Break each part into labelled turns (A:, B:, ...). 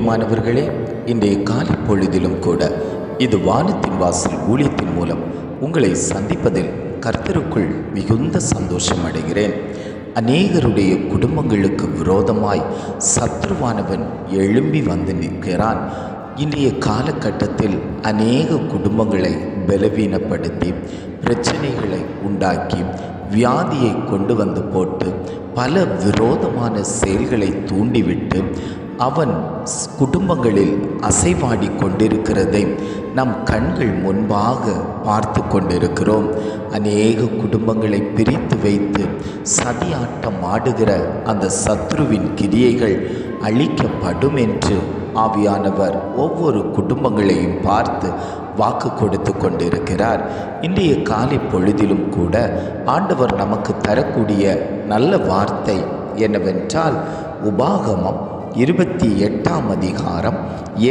A: பிரியமானவர்களே, இன்றைய காலை பொழுதிலும் கூட இது வானத்தின் வாசல் ஊழியத்தின் மூலம் உங்களை சந்திப்பதில் கர்த்தருக்குள் மிகுந்த சந்தோஷம் அடைகிறேன். அநேகருடைய குடும்பங்களுக்கு விரோதமாய் சத்ருவானவன் எழும்பி வந்து நிற்கிறான். இன்றைய காலகட்டத்தில் அநேக குடும்பங்களை பலவீனப்படுத்தி பிரச்சனைகளை உண்டாக்கி வியாதியை கொண்டு வந்து போட்டு பல விரோதமான செயல்களை தூண்டிவிட்டு அவன் குடும்பங்களில் அசைவாடி கொண்டிருக்கிறதை நம் கண்கள் முன்பாக பார்த்து கொண்டிருக்கிறோம். அநேக குடும்பங்களை பிரித்து வைத்து சதியாட்டம் ஆடுகிற அந்த சத்ருவின் கிரியைகள் அழிக்கப்படும் என்று ஆவியானவர் ஒவ்வொரு குடும்பங்களையும் பார்த்து வாக்கு கொடுத்து கொண்டிருக்கிறார். இன்றைய காலை பொழுதிலும் கூட ஆண்டவர் நமக்கு தரக்கூடிய நல்ல வார்த்தை என்னவென்றால், உபாகமம் 28ஆம் அதிகாரம்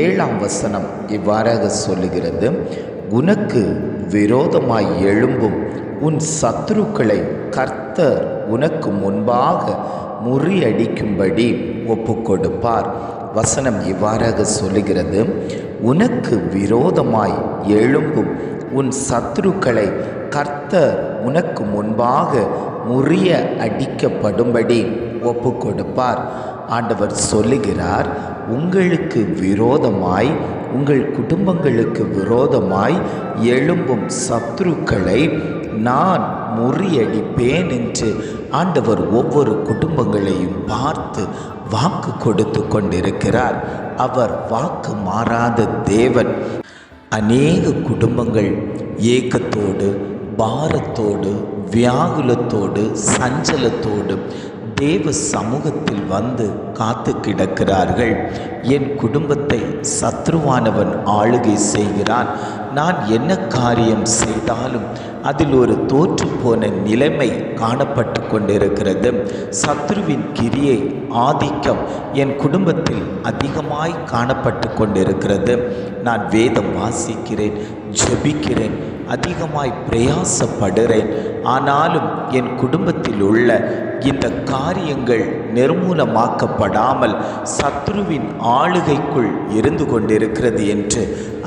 A: 7ஆம் வசனம் இவ்வாறாக சொல்லுகிறது: உனக்கு விரோதமாய் எழும்பும் உன் சத்துருக்களை கர்த்தர் உனக்கு முன்பாக முறியடிக்கும்படி ஒப்புக்கொடுப்பார். வசனம் இவ்வாறாக சொல்லுகிறது: உனக்கு விரோதமாய் எழும்பும் உன் சத்துருக்களை கர்த்தர் உனக்கு முன்பாக முறிய அடிக்கப்படும்படி ஒப்புக்கொடுப்பார். ஆண்டவர் சொல்லுகிறார், உங்களுக்கு விரோதமாய், உங்கள் குடும்பங்களுக்கு விரோதமாய் எழும்பும் சத்துருக்களை நான் முறியடிப்பேன் என்று ஆண்டவர் ஒவ்வொரு குடும்பங்களையும் பார்த்து வாக்கு கொடுத்து கொண்டிருக்கிறார். அவர் வாக்கு மாறாத தேவன். அநேக குடும்பங்கள் ஏக்கத்தோடு, பாரத்தோடு, வியாகுலத்தோடு, சஞ்சலத்தோடு தேவ சமூகத்தில் வந்து காத்து கிடக்கிறார்கள். என் குடும்பத்தை சத்ருவானவன் ஆளுகை செய்கிறான். நான் என்ன காரியம் செய்தாலும் அதில் ஒரு தோற்று போன நிலைமை காணப்பட்டு கொண்டிருக்கிறது. சத்ருவின் கிரியை, ஆதிக்கம் என் குடும்பத்தில் அதிகமாய் காணப்பட்டு கொண்டிருக்கிறது. நான் வேதம் வாசிக்கிறேன், ஜெபிக்கிறேன், அதிகமாய் பிரயாசப்படுகிறேன். ஆனாலும் என் குடும்பத்தில் உள்ள இந்த காரியங்கள் நிர்மூலமாக்கப்படாமல் சத்ருவின் ஆளுகைக்குள் இருந்து கொண்டிருக்கிறது என்று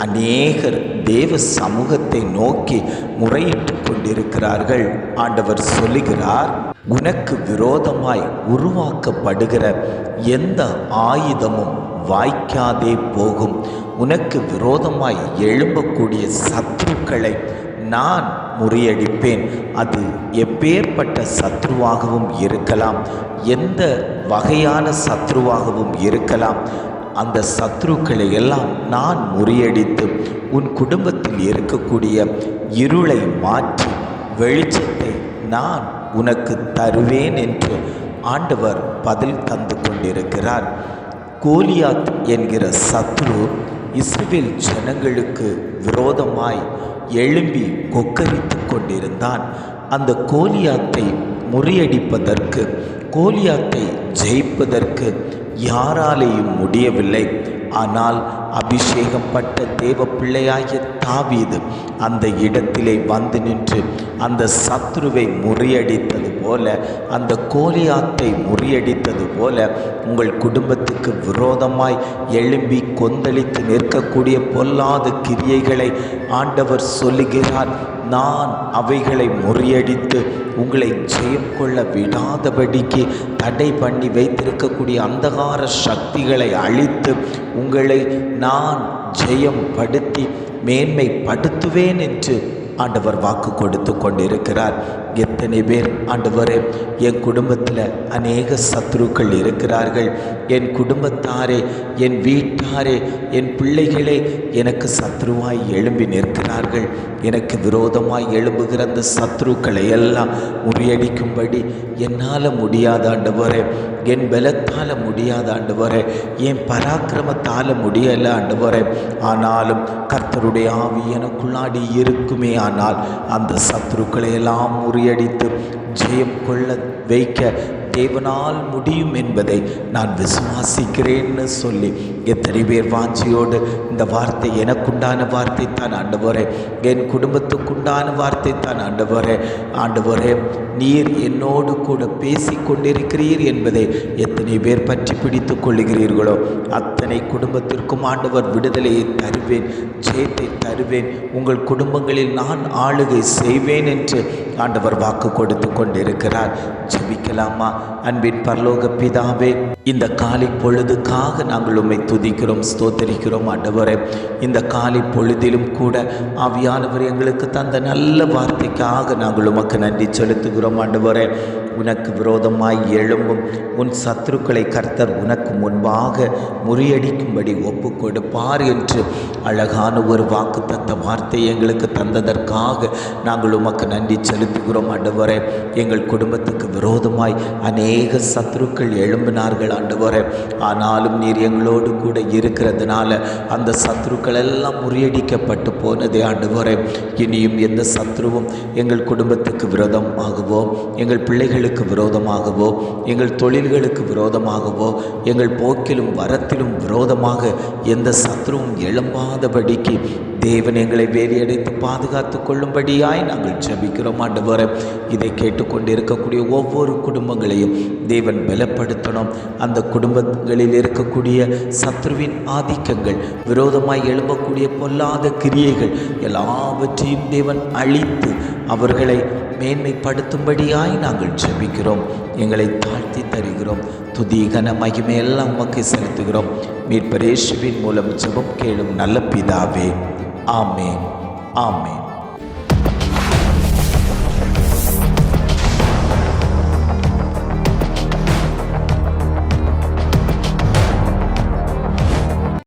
A: அநேகர் தேவ சமூகத்தை நோக்கி முறையிட்டு கொண்டிருக்கிறார்கள். ஆண்டவர் சொல்லுகிறார், உனக்கு விரோதமாய் உருவாக்கப்படுகிற எந்த ஆயுதமும் வாய்க்காதே போகும். உனக்கு விரோதமாய் எழும்பக்கூடிய சத்ருக்களை நான் முறியடிப்பேன். அது எப்பேற்பட்ட சத்ருவாகவும் இருக்கலாம், எந்த வகையான சத்ருவாகவும் இருக்கலாம். அந்த சத்ருக்களை எல்லாம் நான் முறியடித்து உன் குடும்பத்தில் இருக்கக்கூடிய இருளை மாற்றி வெளிச்சத்தை நான் உனக்கு தருவேன் என்று ஆண்டவர் பதில் தந்து கொண்டிருக்கிறார். கோலியாத் என்கிற சத்ரு இஸ்ரவேல் ஜனங்களுக்கு விரோதமாய் எழும்பி கொக்கரித்து கொண்டிருந்தான். அந்த கோலியாத்தை முறியடிப்பதற்கு, கோலியாத்தை ஜெயிப்பதற்கு யாராலேயும் முடியவில்லை. ஆனால் அபிஷேகப்பட்ட தேவ பிள்ளையாகிய தாவீது அந்த இடத்திலே வந்து நின்று அந்த சத்ருவை முறியடித்தது போல, அந்த கோலியாத்தை முறியடித்தது போல உங்கள் குடும்பத்துக்கு விரோதமாய் எழும்பி கொந்தளித்து நிற்கக்கூடிய பொல்லாத கிரியைகளை ஆண்டவர் சொல்லுகிறார். நான் அவைகளை முறியடித்து உங்களை ஜெயம் கொள்ள விடாதபடிக்கு தடை பண்ணி வைத்திருக்கக்கூடிய அந்தகார சக்திகளை அழித்து உங்களை நான் ஜெயம் படுத்தி மேன்மைப்படுத்துவேன் என்று ஆண்டவர் வாக்கு கொடுத்து கொண்டிருக்கிறார். எத்தனை பேர், ஆண்டவரே, என் குடும்பத்தில் அநேக சத்ருக்கள் இருக்கிறார்கள், என் குடும்பத்தாரே, என் வீட்டாரே, என் பிள்ளைகளே எனக்கு சத்ருவாய் எழும்பி நிற்கிறார்கள். எனக்கு விரோதமாய் எழும்புகிற அந்த சத்ருக்களை எல்லாம் முறியடிக்கும்படி என்னால் முடியாத ஆண்டவரே, என் பலத்தால் முடியாத ஆண்டவரே, என் பராக்கிரமத்தால் முடியலை ஆண்டவரே. ஆனாலும் கர்த்தருடைய ஆவி எனக்குள்ளாடி இருக்குமே, ஆனால் அந்த சத்ருக்களை எல்லாம் முறியடித்து ஜெயம் கொள்ள வைக்க தேவனால் முடியும் என்பதை நான் விசுவாசிக்கிறேன்னு சொல்லி எத்தனை பேர் வாஞ்சியோடு இந்த வார்த்தை எனக்குண்டான வார்த்தை தான் ஆண்டவரே, என் குடும்பத்துக்குண்டான வார்த்தை தான் ஆண்டவரே நீர் என்னோடு கூட பேசி கொண்டிருக்கிறீர் என்பதை எத்தனை பேர் பற்றி பிடித்து கொள்ளுகிறீர்களோ அத்தனை குடும்பத்திற்கும் ஆண்டவர் விடுதலையை தருவேன், ஜெயத்தை தருவேன், உங்கள் குடும்பங்களில் நான் ஆளுகை செய்வேன் என்று ஆண்டவர் வாக்கு கொடுத்து கொண்டிருக்கிறார். ஜெபிக்கலாமா? அன்பின் பரலோக பிதாவே, இந்த காலை பொழுதுக்காக நாங்கள் உம்மை துதிக்கிறோம், ஸ்தோத்தரிக்கிறோம் ஆண்டவரே. இந்த காலை பொழுதிலும் கூட ஆவியானவர் எங்களுக்கு தந்த நல்ல வார்த்தைக்காக நாங்கள் உமக்கு நன்றி செலுத்துகிறோம் ஆண்டவரே. உனக்கு விரோதமாய் எழும்பும் உன் சத்துருக்களை கர்த்தர் உனக்கு முன்பாக முறியடிக்கும்படி ஒப்பு கொடுப்பார் என்று அழகான ஒரு வாக்குத்தத்த வார்த்தை எங்களுக்கு தந்ததற்காக நாங்கள் உமக்கு நன்றி செலுத்துகிறோம் ஆண்டவரே. எங்கள் குடும்பத்துக்கு விரோதமாய் அநேக சத்துருக்கள் எழும்பினார்கள் ஆண்டவரே. ஆனாலும் நீர் எங்களோடு கூட இருக்கிறதுனால அந்த சத்துருக்கள் எல்லாம் முறியடிக்கப்பட்டு போனதே ஆண்டவரே. இனியும் எந்த சத்துருவும் எங்கள் குடும்பத்துக்கு விரோதமாகவோ, எங்கள் பிள்ளைகளுக்கு விரோதமாகவோ, எங்கள் தொழில்களுக்கு விரோதமாகவோ, எங்கள் போக்கிலும் வரத்திலும் விரோதமாக எந்த சத்துருவும் எழும்பாதபடிக்கு தேவன் எங்களை வேலியடைத்து பாதுகாத்து கொள்ளும்படியாய் நாங்கள் ஜெபிக்கிறோம் ஆண்டவரே. இதை கேட்டுக்கொண்டிருக்கக்கூடிய ஒவ்வொரு குடும்பங்களையும் தேவன் பலப்படுத்தணும். அந்த குடும்பங்களில் இருக்கக்கூடிய சத்ருவின் ஆதிக்கங்கள், விரோதமாய் எழும்பக்கூடிய பொல்லாத கிரியைகள் எல்லாவற்றையும் தேவன் அழித்து அவர்களை மேன்மைப்படுத்தும்படியாய் நாங்கள் ஜெபிக்கிறோம். எங்களை தாழ்த்தி தருகிறோம். துதி கன மகிமை எல்லாம் உமக்கு செலுத்துகிறோம். மீட்பர் இயேசுவின் மூலம் ஜெபம் கேளும் நல்ல பிதாவே. ஆமேன், ஆமேன்.